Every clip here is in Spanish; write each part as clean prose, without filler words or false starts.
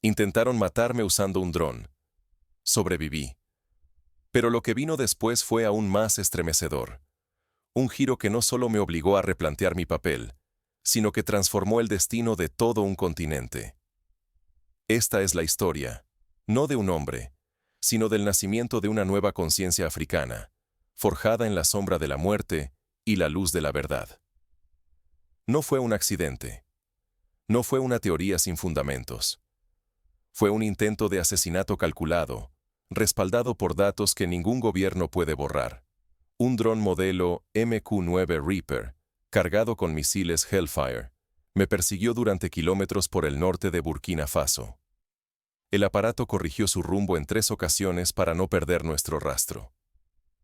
Intentaron matarme usando un dron. Sobreviví. Pero lo que vino después fue aún más estremecedor. Un giro que no solo me obligó a replantear mi papel, sino que transformó el destino de todo un continente. Esta es la historia, no de un hombre, sino del nacimiento de una nueva conciencia africana, forjada en la sombra de la muerte y la luz de la verdad. No fue un accidente. No fue una teoría sin fundamentos. Fue un intento de asesinato calculado, respaldado por datos que ningún gobierno puede borrar. Un dron modelo MQ-9 Reaper, cargado con misiles Hellfire, me persiguió durante kilómetros por el norte de Burkina Faso. El aparato corrigió su rumbo en 3 ocasiones para no perder nuestro rastro.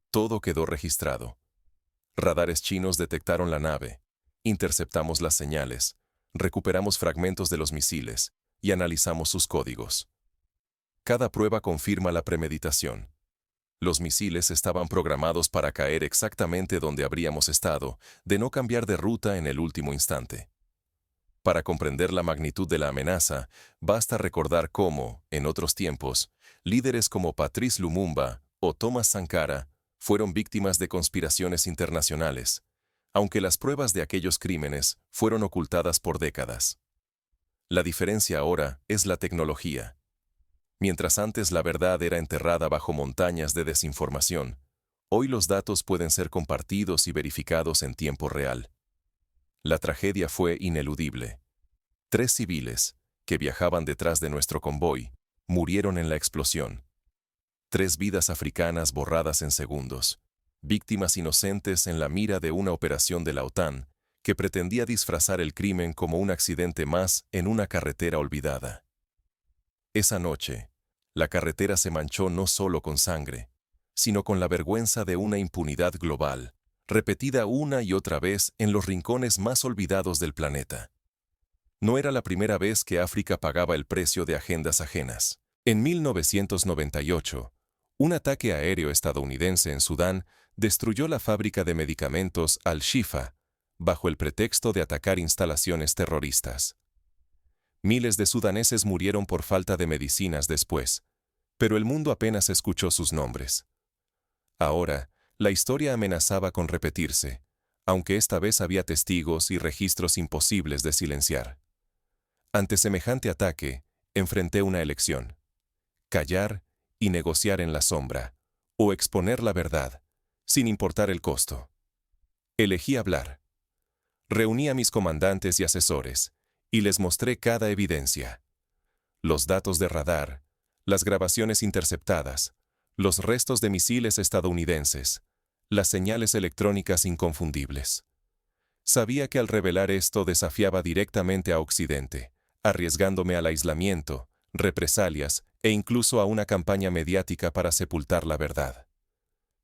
Todo quedó registrado. Radares chinos detectaron la nave, interceptamos las señales, recuperamos fragmentos de los misiles y analizamos sus códigos. Cada prueba confirma la premeditación. Los misiles estaban programados para caer exactamente donde habríamos estado, de no cambiar de ruta en el último instante. Para comprender la magnitud de la amenaza, basta recordar cómo, en otros tiempos, líderes como Patrice Lumumba o Thomas Sankara fueron víctimas de conspiraciones internacionales, aunque las pruebas de aquellos crímenes fueron ocultadas por décadas. La diferencia ahora es la tecnología. Mientras antes la verdad era enterrada bajo montañas de desinformación, hoy los datos pueden ser compartidos y verificados en tiempo real. La tragedia fue ineludible. 3 civiles, que viajaban detrás de nuestro convoy, murieron en la explosión. 3 vidas africanas borradas en segundos, víctimas inocentes en la mira de una operación de la OTAN que pretendía disfrazar el crimen como un accidente más en una carretera olvidada. Esa noche, la carretera se manchó no solo con sangre, sino con la vergüenza de una impunidad global, repetida una y otra vez en los rincones más olvidados del planeta. No era la primera vez que África pagaba el precio de agendas ajenas. En 1998, un ataque aéreo estadounidense en Sudán destruyó la fábrica de medicamentos Al-Shifa, bajo el pretexto de atacar instalaciones terroristas. Miles de sudaneses murieron por falta de medicinas después, pero el mundo apenas escuchó sus nombres. Ahora, la historia amenazaba con repetirse, aunque esta vez había testigos y registros imposibles de silenciar. Ante semejante ataque, enfrenté una elección: callar y negociar en la sombra, o exponer la verdad, sin importar el costo. Elegí hablar. Reuní a mis comandantes y asesores, y les mostré cada evidencia. Los datos de radar, las grabaciones interceptadas, los restos de misiles estadounidenses, las señales electrónicas inconfundibles. Sabía que al revelar esto desafiaba directamente a Occidente, arriesgándome al aislamiento, represalias e incluso a una campaña mediática para sepultar la verdad.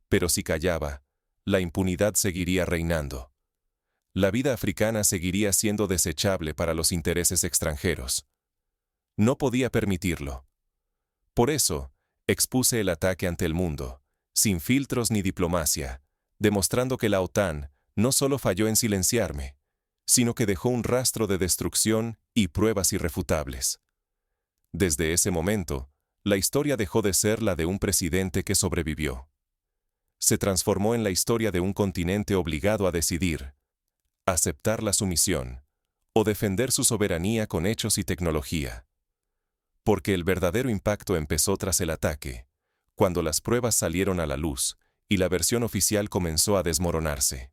Pero si callaba, la impunidad seguiría reinando. La vida africana seguiría siendo desechable para los intereses extranjeros. No podía permitirlo. Por eso, expuse el ataque ante el mundo, sin filtros ni diplomacia, demostrando que la OTAN no solo falló en silenciarme, sino que dejó un rastro de destrucción y pruebas irrefutables. Desde ese momento, la historia dejó de ser la de un presidente que sobrevivió. Se transformó en la historia de un continente obligado a decidir: aceptar la sumisión o defender su soberanía con hechos y tecnología. Porque el verdadero impacto empezó tras el ataque, cuando las pruebas salieron a la luz y la versión oficial comenzó a desmoronarse.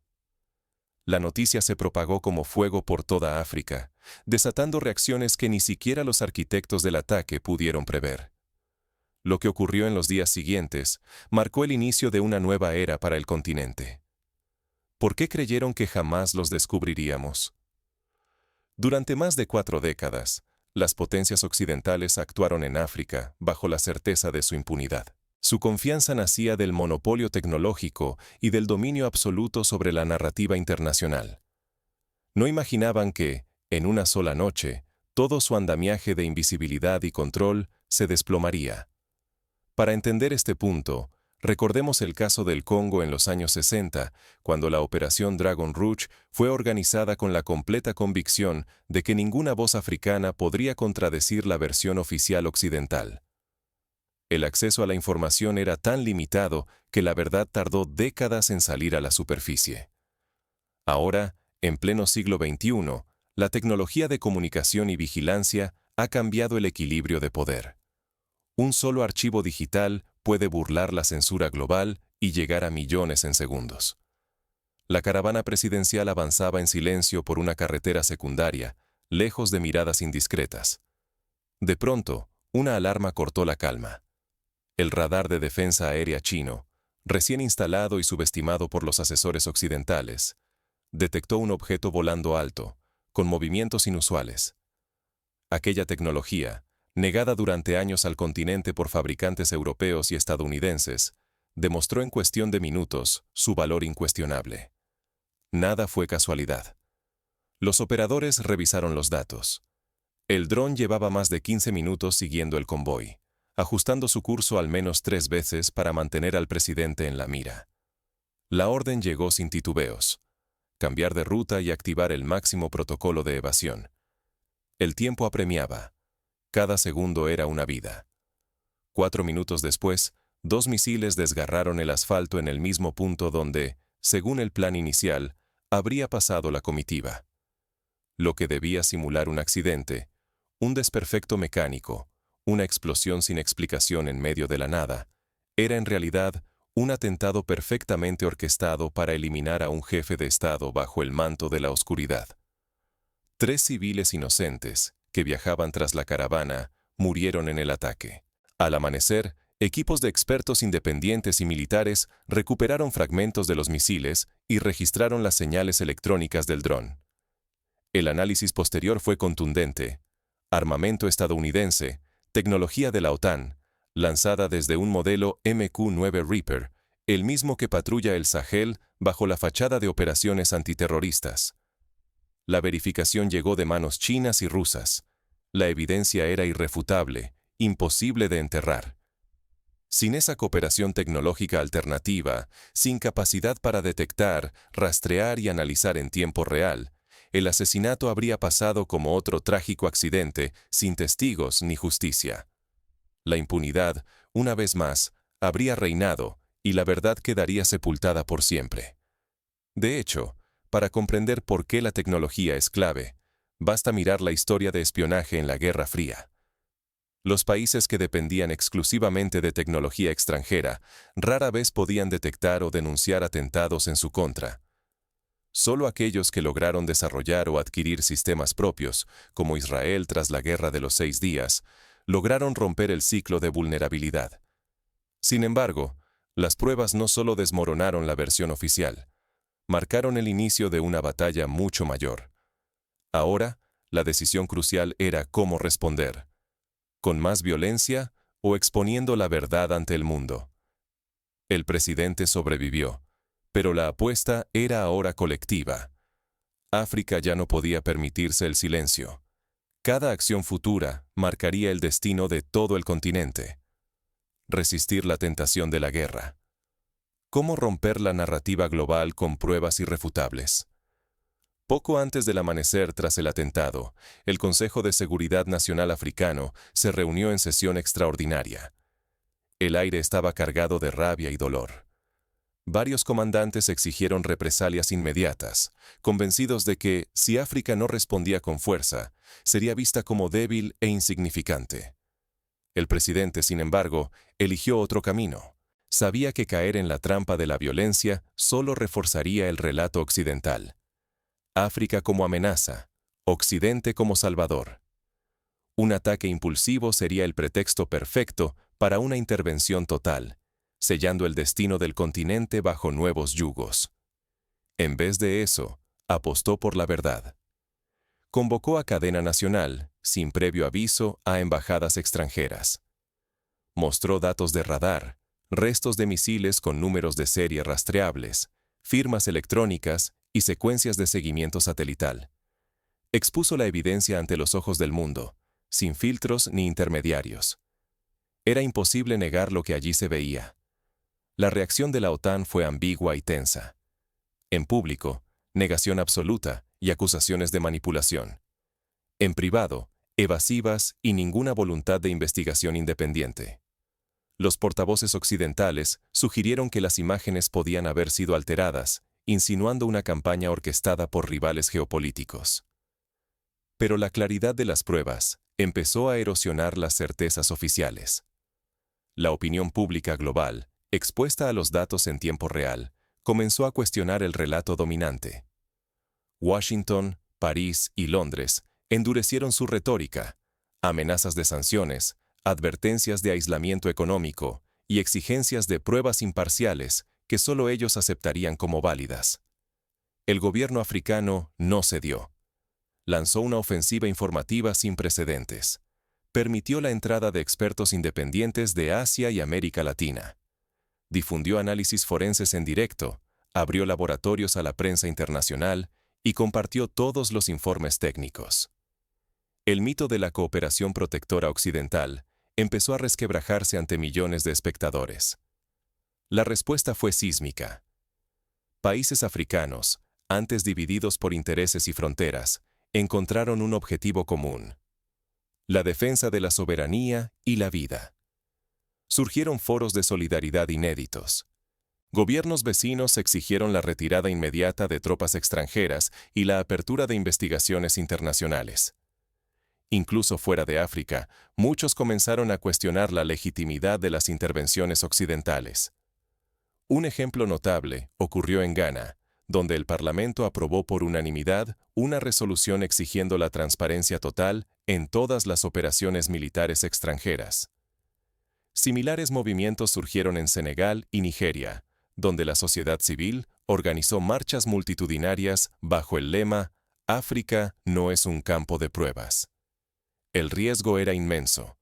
La noticia se propagó como fuego por toda África, desatando reacciones que ni siquiera los arquitectos del ataque pudieron prever. Lo que ocurrió en los días siguientes marcó el inicio de una nueva era para el continente. ¿Por qué creyeron que jamás los descubriríamos? Durante más de 4 décadas, las potencias occidentales actuaron en África bajo la certeza de su impunidad. Su confianza nacía del monopolio tecnológico y del dominio absoluto sobre la narrativa internacional. No imaginaban que, en una sola noche, todo su andamiaje de invisibilidad y control se desplomaría. Para entender este punto, Recordemos el caso del Congo en los años 60, cuando la Operación Dragon Rouge fue organizada con la completa convicción de que ninguna voz africana podría contradecir la versión oficial occidental. El acceso a la información era tan limitado que la verdad tardó décadas en salir a la superficie. Ahora, en pleno siglo XXI, la tecnología de comunicación y vigilancia ha cambiado el equilibrio de poder. Un solo archivo digital puede burlar la censura global y llegar a millones en segundos. La caravana presidencial avanzaba en silencio por una carretera secundaria, lejos de miradas indiscretas. De pronto, una alarma cortó la calma. El radar de defensa aérea chino, recién instalado y subestimado por los asesores occidentales, detectó un objeto volando alto, con movimientos inusuales. Aquella tecnología, negada durante años al continente por fabricantes europeos y estadounidenses, demostró en cuestión de minutos su valor incuestionable. Nada fue casualidad. Los operadores revisaron los datos. El dron llevaba más de 15 minutos siguiendo el convoy, ajustando su curso al menos 3 veces para mantener al presidente en la mira. La orden llegó sin titubeos: cambiar de ruta y activar el máximo protocolo de evasión. El tiempo apremiaba. Cada segundo era una vida. 4 minutos después, 2 misiles desgarraron el asfalto en el mismo punto donde, según el plan inicial, habría pasado la comitiva. Lo que debía simular un accidente, un desperfecto mecánico, una explosión sin explicación en medio de la nada, era en realidad un atentado perfectamente orquestado para eliminar a un jefe de Estado bajo el manto de la oscuridad. 3 civiles inocentes, que viajaban tras la caravana, murieron en el ataque. Al amanecer, equipos de expertos independientes y militares recuperaron fragmentos de los misiles y registraron las señales electrónicas del dron. El análisis posterior fue contundente. Armamento estadounidense, tecnología de la OTAN, lanzada desde un modelo MQ-9 Reaper, el mismo que patrulla el Sahel bajo la fachada de operaciones antiterroristas. La verificación llegó de manos chinas y rusas. La evidencia era irrefutable, imposible de enterrar. Sin esa cooperación tecnológica alternativa, sin capacidad para detectar, rastrear y analizar en tiempo real, el asesinato habría pasado como otro trágico accidente, sin testigos ni justicia. La impunidad, una vez más, habría reinado y la verdad quedaría sepultada por siempre. De hecho, para comprender por qué la tecnología es clave, basta mirar la historia de espionaje en la Guerra Fría. Los países que dependían exclusivamente de tecnología extranjera rara vez podían detectar o denunciar atentados en su contra. Solo aquellos que lograron desarrollar o adquirir sistemas propios, como Israel tras la Guerra de los 6 días, lograron romper el ciclo de vulnerabilidad. Sin embargo, las pruebas no solo desmoronaron la versión oficial, marcaron el inicio de una batalla mucho mayor. Ahora, la decisión crucial era cómo responder: ¿con más violencia o exponiendo la verdad ante el mundo? El presidente sobrevivió, pero la apuesta era ahora colectiva. África ya no podía permitirse el silencio. Cada acción futura marcaría el destino de todo el continente. Resistir la tentación de la guerra. ¿Cómo romper la narrativa global con pruebas irrefutables? Poco antes del amanecer tras el atentado, el Consejo de Seguridad Nacional Africano se reunió en sesión extraordinaria. El aire estaba cargado de rabia y dolor. Varios comandantes exigieron represalias inmediatas, convencidos de que, si África no respondía con fuerza, sería vista como débil e insignificante. El presidente, sin embargo, eligió otro camino. Sabía que caer en la trampa de la violencia solo reforzaría el relato occidental. África como amenaza, Occidente como salvador. Un ataque impulsivo sería el pretexto perfecto para una intervención total, sellando el destino del continente bajo nuevos yugos. En vez de eso, apostó por la verdad. Convocó a cadena nacional, sin previo aviso, a embajadas extranjeras. Mostró datos de radar, restos de misiles con números de serie rastreables, firmas electrónicas y secuencias de seguimiento satelital. Expuso la evidencia ante los ojos del mundo, sin filtros ni intermediarios. Era imposible negar lo que allí se veía. La reacción de la OTAN fue ambigua y tensa. En público, negación absoluta y acusaciones de manipulación. En privado, evasivas y ninguna voluntad de investigación independiente. Los portavoces occidentales sugirieron que las imágenes podían haber sido alteradas, insinuando una campaña orquestada por rivales geopolíticos. Pero la claridad de las pruebas empezó a erosionar las certezas oficiales. La opinión pública global, expuesta a los datos en tiempo real, comenzó a cuestionar el relato dominante. Washington, París y Londres endurecieron su retórica, amenazas de sanciones, advertencias de aislamiento económico y exigencias de pruebas imparciales que solo ellos aceptarían como válidas. El gobierno africano no cedió. Lanzó una ofensiva informativa sin precedentes. Permitió la entrada de expertos independientes de Asia y América Latina. Difundió análisis forenses en directo, abrió laboratorios a la prensa internacional y compartió todos los informes técnicos. El mito de la cooperación protectora occidental empezó a resquebrajarse ante millones de espectadores. La respuesta fue sísmica. Países africanos, antes divididos por intereses y fronteras, encontraron un objetivo común: la defensa de la soberanía y la vida. Surgieron foros de solidaridad inéditos. Gobiernos vecinos exigieron la retirada inmediata de tropas extranjeras y la apertura de investigaciones internacionales. Incluso fuera de África, muchos comenzaron a cuestionar la legitimidad de las intervenciones occidentales. Un ejemplo notable ocurrió en Ghana, donde el Parlamento aprobó por unanimidad una resolución exigiendo la transparencia total en todas las operaciones militares extranjeras. Similares movimientos surgieron en Senegal y Nigeria, donde la sociedad civil organizó marchas multitudinarias bajo el lema «África no es un campo de pruebas». El riesgo era inmenso.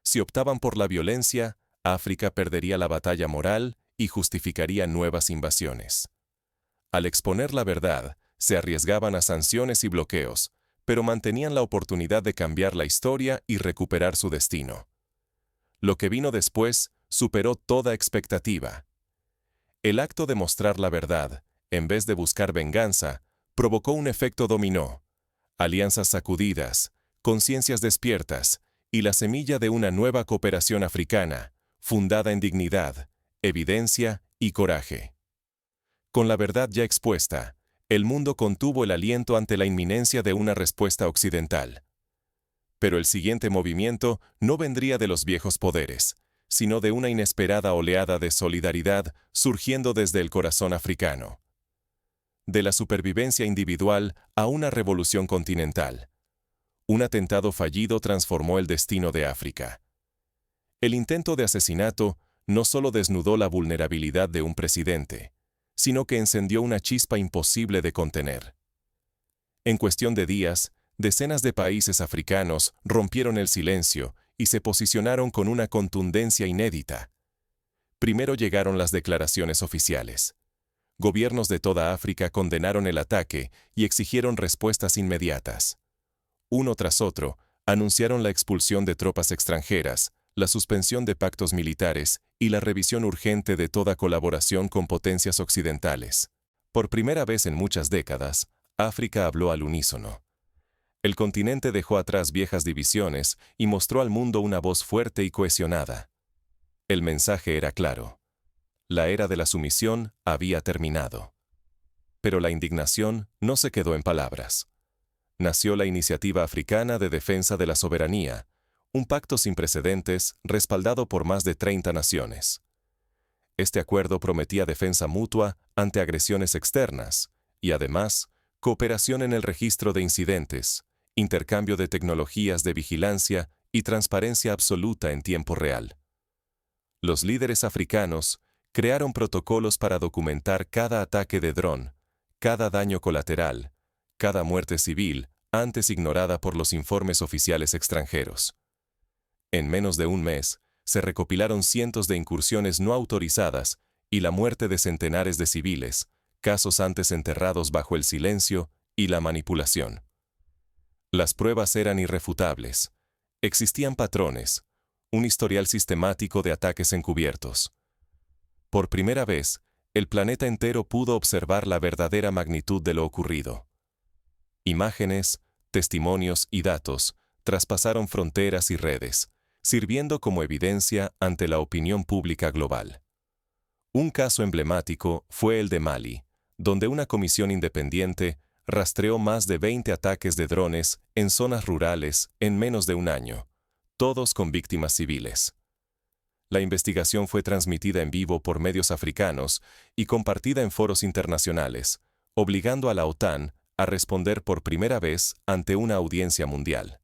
Si optaban por la violencia, África perdería la batalla moral y justificaría nuevas invasiones. Al exponer la verdad, se arriesgaban a sanciones y bloqueos, pero mantenían la oportunidad de cambiar la historia y recuperar su destino. Lo que vino después superó toda expectativa. El acto de mostrar la verdad, en vez de buscar venganza, provocó un efecto dominó. Alianzas sacudidas, conciencias despiertas y la semilla de una nueva cooperación africana, fundada en dignidad, evidencia y coraje. Con la verdad ya expuesta, el mundo contuvo el aliento ante la inminencia de una respuesta occidental. Pero el siguiente movimiento no vendría de los viejos poderes, sino de una inesperada oleada de solidaridad surgiendo desde el corazón africano. De la supervivencia individual a una revolución continental. Un atentado fallido transformó el destino de África. El intento de asesinato no solo desnudó la vulnerabilidad de un presidente, sino que encendió una chispa imposible de contener. En cuestión de días, decenas de países africanos rompieron el silencio y se posicionaron con una contundencia inédita. Primero llegaron las declaraciones oficiales. Gobiernos de toda África condenaron el ataque y exigieron respuestas inmediatas. Uno tras otro, anunciaron la expulsión de tropas extranjeras, la suspensión de pactos militares y la revisión urgente de toda colaboración con potencias occidentales. Por primera vez en muchas décadas, África habló al unísono. El continente dejó atrás viejas divisiones y mostró al mundo una voz fuerte y cohesionada. El mensaje era claro. La era de la sumisión había terminado. Pero la indignación no se quedó en palabras. Nació la Iniciativa Africana de Defensa de la Soberanía, un pacto sin precedentes respaldado por más de 30 naciones. Este acuerdo prometía defensa mutua ante agresiones externas y, además, cooperación en el registro de incidentes, intercambio de tecnologías de vigilancia y transparencia absoluta en tiempo real. Los líderes africanos crearon protocolos para documentar cada ataque de dron, cada daño colateral, cada muerte civil antes ignorada por los informes oficiales extranjeros. En menos de un mes, se recopilaron cientos de incursiones no autorizadas y la muerte de centenares de civiles, casos antes enterrados bajo el silencio y la manipulación. Las pruebas eran irrefutables. Existían patrones, un historial sistemático de ataques encubiertos. Por primera vez, el planeta entero pudo observar la verdadera magnitud de lo ocurrido. Imágenes, testimonios y datos traspasaron fronteras y redes, sirviendo como evidencia ante la opinión pública global. Un caso emblemático fue el de Mali, donde una comisión independiente rastreó más de 20 ataques de drones en zonas rurales en menos de un año, todos con víctimas civiles. La investigación fue transmitida en vivo por medios africanos y compartida en foros internacionales, obligando a la OTAN a responder por primera vez ante una audiencia mundial.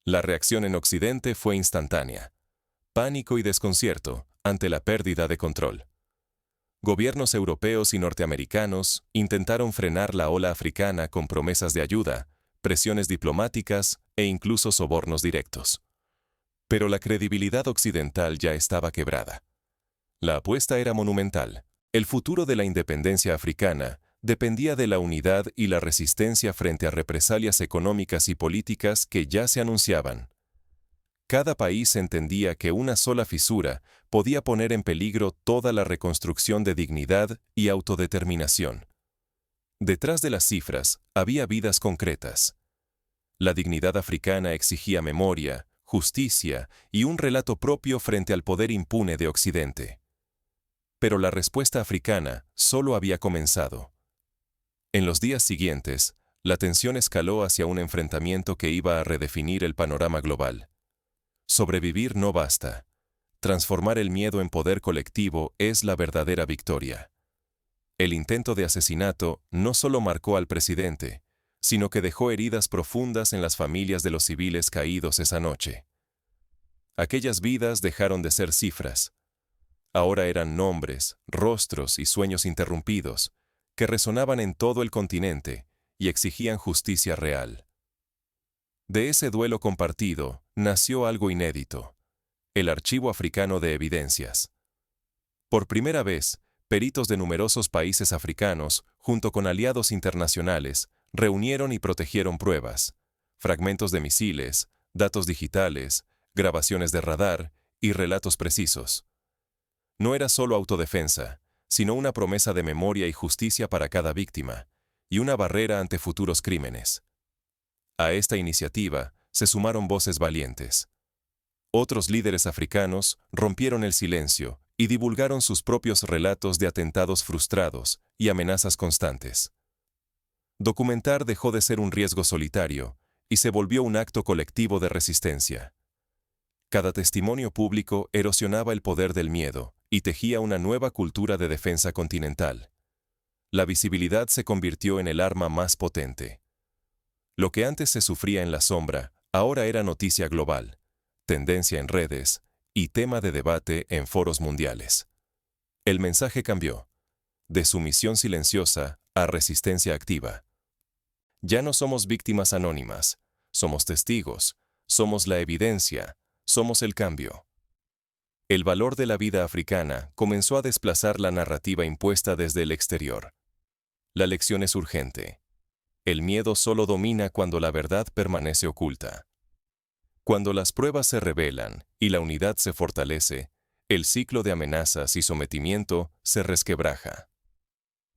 La reacción en Occidente fue instantánea. Pánico y desconcierto ante la pérdida de control. Gobiernos europeos y norteamericanos intentaron frenar la ola africana con promesas de ayuda, presiones diplomáticas e incluso sobornos directos. Pero la credibilidad occidental ya estaba quebrada. La apuesta era monumental. El futuro de la independencia africana dependía de la unidad y la resistencia frente a represalias económicas y políticas que ya se anunciaban. Cada país entendía que una sola fisura podía poner en peligro toda la reconstrucción de dignidad y autodeterminación. Detrás de las cifras había vidas concretas. La dignidad africana exigía memoria, justicia y un relato propio frente al poder impune de Occidente. Pero la respuesta africana solo había comenzado. En los días siguientes, la tensión escaló hacia un enfrentamiento que iba a redefinir el panorama global. Sobrevivir no basta. Transformar el miedo en poder colectivo es la verdadera victoria. El intento de asesinato no solo marcó al presidente, sino que dejó heridas profundas en las familias de los civiles caídos esa noche. Aquellas vidas dejaron de ser cifras. Ahora eran nombres, rostros y sueños interrumpidos, que resonaban en todo el continente y exigían justicia real. De ese duelo compartido nació algo inédito: el Archivo Africano de Evidencias. Por primera vez, peritos de numerosos países africanos, junto con aliados internacionales, reunieron y protegieron pruebas, fragmentos de misiles, datos digitales, grabaciones de radar y relatos precisos. No era solo autodefensa, sino una promesa de memoria y justicia para cada víctima, y una barrera ante futuros crímenes. A esta iniciativa se sumaron voces valientes. Otros líderes africanos rompieron el silencio y divulgaron sus propios relatos de atentados frustrados y amenazas constantes. Documentar dejó de ser un riesgo solitario y se volvió un acto colectivo de resistencia. Cada testimonio público erosionaba el poder del miedo y tejía una nueva cultura de defensa continental. La visibilidad se convirtió en el arma más potente. Lo que antes se sufría en la sombra, ahora era noticia global, tendencia en redes y tema de debate en foros mundiales. El mensaje cambió, de sumisión silenciosa a resistencia activa. Ya no somos víctimas anónimas, somos testigos, somos la evidencia, somos el cambio. El valor de la vida africana comenzó a desplazar la narrativa impuesta desde el exterior. La lección es urgente. El miedo solo domina cuando la verdad permanece oculta. Cuando las pruebas se revelan y la unidad se fortalece, el ciclo de amenazas y sometimiento se resquebraja.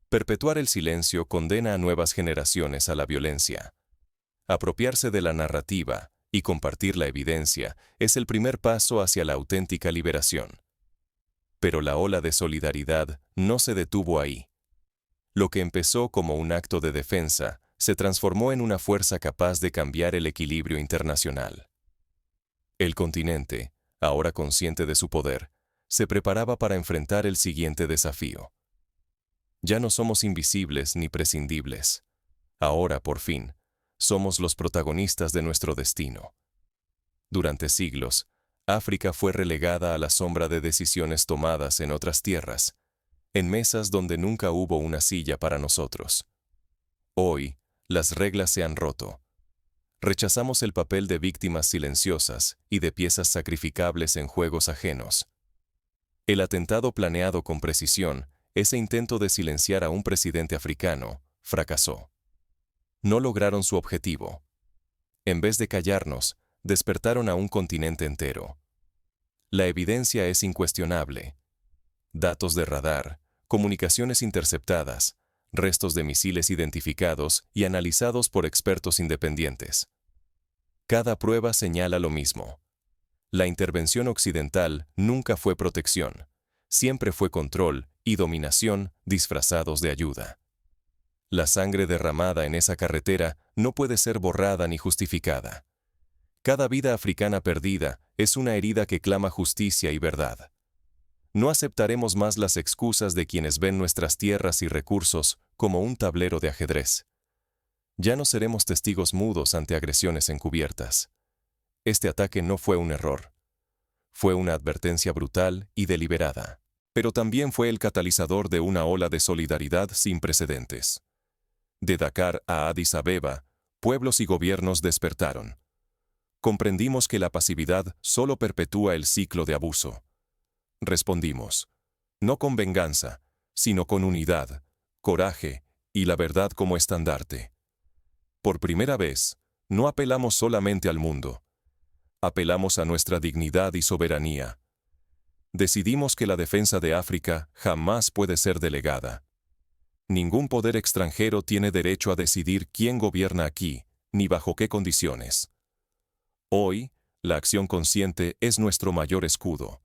Perpetuar el silencio condena a nuevas generaciones a la violencia. Apropiarse de la narrativa y compartir la evidencia es el primer paso hacia la auténtica liberación. Pero la ola de solidaridad no se detuvo ahí. Lo que empezó como un acto de defensa se transformó en una fuerza capaz de cambiar el equilibrio internacional. El continente, ahora consciente de su poder, se preparaba para enfrentar el siguiente desafío. Ya no somos invisibles ni prescindibles. Ahora, por fin, somos los protagonistas de nuestro destino. Durante siglos, África fue relegada a la sombra de decisiones tomadas en otras tierras, en mesas donde nunca hubo una silla para nosotros. Hoy, las reglas se han roto. Rechazamos el papel de víctimas silenciosas y de piezas sacrificables en juegos ajenos. El atentado planeado con precisión, ese intento de silenciar a un presidente africano, fracasó. No lograron su objetivo. En vez de callarnos, despertaron a un continente entero. La evidencia es incuestionable. datos de radar, comunicaciones interceptadas, restos de misiles identificados y analizados por expertos independientes. Cada prueba señala lo mismo. La intervención occidental nunca fue protección, siempre fue control y dominación disfrazados de ayuda. La sangre derramada en esa carretera no puede ser borrada ni justificada. Cada vida africana perdida es una herida que clama justicia y verdad. No aceptaremos más las excusas de quienes ven nuestras tierras y recursos como un tablero de ajedrez. Ya no seremos testigos mudos ante agresiones encubiertas. Este ataque no fue un error. Fue una advertencia brutal y deliberada. Pero también fue el catalizador de una ola de solidaridad sin precedentes. De Dakar a Addis Abeba, pueblos y gobiernos despertaron. Comprendimos que la pasividad solo perpetúa el ciclo de abuso. Respondimos, no con venganza, sino con unidad, coraje y la verdad como estandarte. Por primera vez, no apelamos solamente al mundo. Apelamos a nuestra dignidad y soberanía. Decidimos que la defensa de África jamás puede ser delegada. Ningún poder extranjero tiene derecho a decidir quién gobierna aquí, ni bajo qué condiciones. Hoy, la acción consciente es nuestro mayor escudo.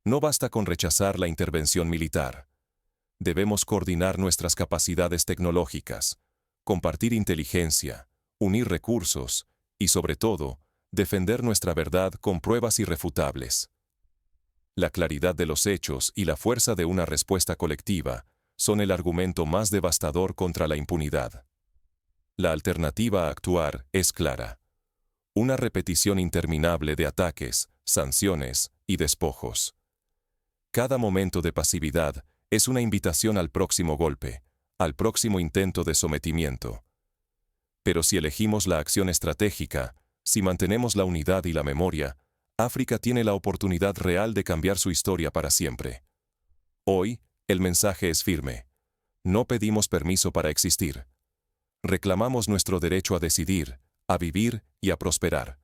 No basta con rechazar la intervención militar. Debemos coordinar nuestras capacidades tecnológicas, compartir inteligencia, unir recursos y, sobre todo, defender nuestra verdad con pruebas irrefutables. La claridad de los hechos y la fuerza de una respuesta colectiva son el argumento más devastador contra la impunidad. La alternativa a actuar es clara. Una repetición interminable de ataques, sanciones y despojos. Cada momento de pasividad es una invitación al próximo golpe, al próximo intento de sometimiento. Pero si elegimos la acción estratégica, si mantenemos la unidad y la memoria, África tiene la oportunidad real de cambiar su historia para siempre. Hoy, el mensaje es firme. No pedimos permiso para existir. Reclamamos nuestro derecho a decidir, a vivir y a prosperar.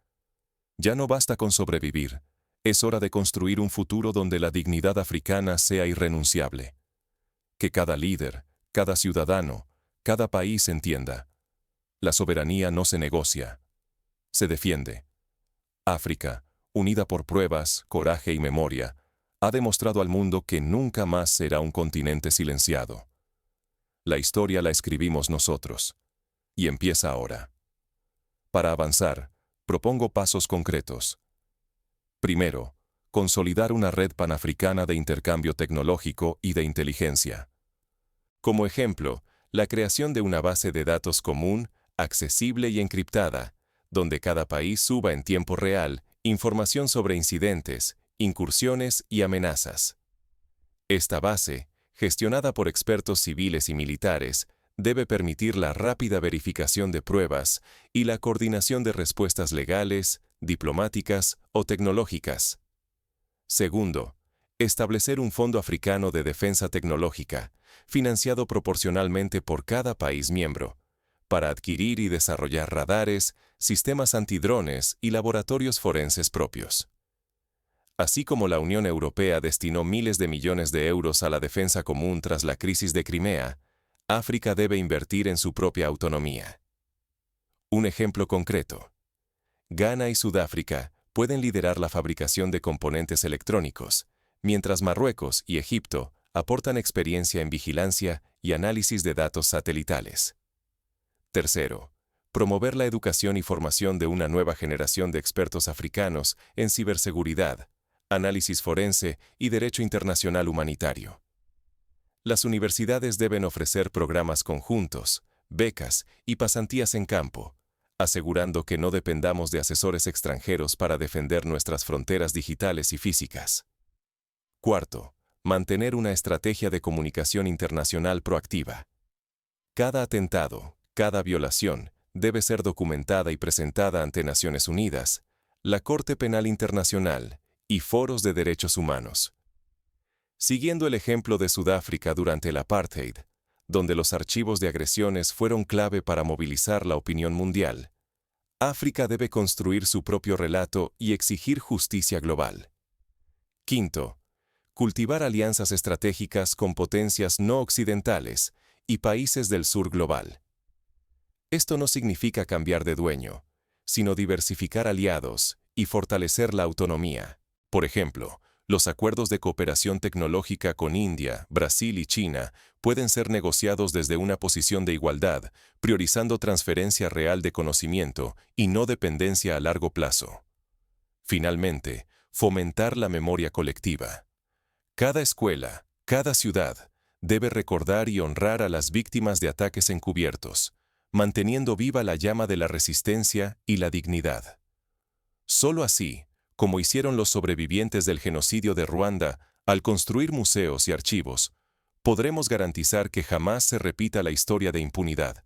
Ya no basta con sobrevivir. Es hora de construir un futuro donde la dignidad africana sea irrenunciable. Que cada líder, cada ciudadano, cada país entienda. La soberanía no se negocia. Se defiende. África, unida por pruebas, coraje y memoria, ha demostrado al mundo que nunca más será un continente silenciado. La historia la escribimos nosotros. Y empieza ahora. Para avanzar, propongo pasos concretos. Primero, consolidar una red panafricana de intercambio tecnológico y de inteligencia. Como ejemplo, la creación de una base de datos común, accesible y encriptada, donde cada país suba en tiempo real información sobre incidentes, incursiones y amenazas. Esta base, gestionada por expertos civiles y militares, debe permitir la rápida verificación de pruebas y la coordinación de respuestas legales, diplomáticas o tecnológicas. Segundo, establecer un fondo africano de defensa tecnológica, financiado proporcionalmente por cada país miembro, para adquirir y desarrollar radares, sistemas antidrones y laboratorios forenses propios. Así como la Unión Europea destinó miles de millones de euros a la defensa común tras la crisis de Crimea, África debe invertir en su propia autonomía. Un ejemplo concreto. Ghana y Sudáfrica pueden liderar la fabricación de componentes electrónicos, mientras Marruecos y Egipto aportan experiencia en vigilancia y análisis de datos satelitales. Tercero, promover la educación y formación de una nueva generación de expertos africanos en ciberseguridad, análisis forense y derecho internacional humanitario. Las universidades deben ofrecer programas conjuntos, becas y pasantías en campo, asegurando que no dependamos de asesores extranjeros para defender nuestras fronteras digitales y físicas. Cuarto, mantener una estrategia de comunicación internacional proactiva. Cada atentado, cada violación, debe ser documentada y presentada ante Naciones Unidas, la Corte Penal Internacional y foros de derechos humanos. Siguiendo el ejemplo de Sudáfrica durante el apartheid, donde los archivos de agresiones fueron clave para movilizar la opinión mundial, África debe construir su propio relato y exigir justicia global. Quinto, cultivar alianzas estratégicas con potencias no occidentales y países del sur global. Esto no significa cambiar de dueño, sino diversificar aliados y fortalecer la autonomía. Por ejemplo, los acuerdos de cooperación tecnológica con India, Brasil y China pueden ser negociados desde una posición de igualdad, priorizando transferencia real de conocimiento y no dependencia a largo plazo. Finalmente, fomentar la memoria colectiva. Cada escuela, cada ciudad, debe recordar y honrar a las víctimas de ataques encubiertos, manteniendo viva la llama de la resistencia y la dignidad. Solo así, como hicieron los sobrevivientes del genocidio de Ruanda al construir museos y archivos, podremos garantizar que jamás se repita la historia de impunidad.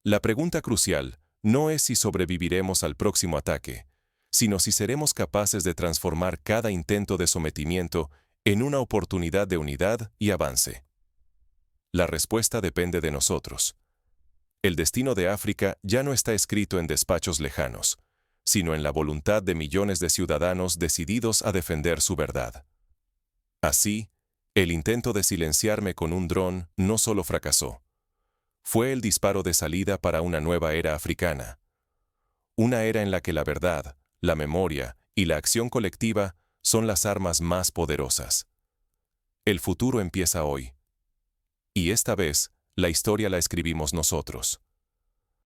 La pregunta crucial no es si sobreviviremos al próximo ataque, sino si seremos capaces de transformar cada intento de sometimiento en una oportunidad de unidad y avance. La respuesta depende de nosotros. El destino de África ya no está escrito en despachos lejanos, sino en la voluntad de millones de ciudadanos decididos a defender su verdad. Así, el intento de silenciarme con un dron no solo fracasó. Fue el disparo de salida para una nueva era africana. Una era en la que la verdad, la memoria y la acción colectiva son las armas más poderosas. El futuro empieza hoy. Y esta vez, la historia la escribimos nosotros.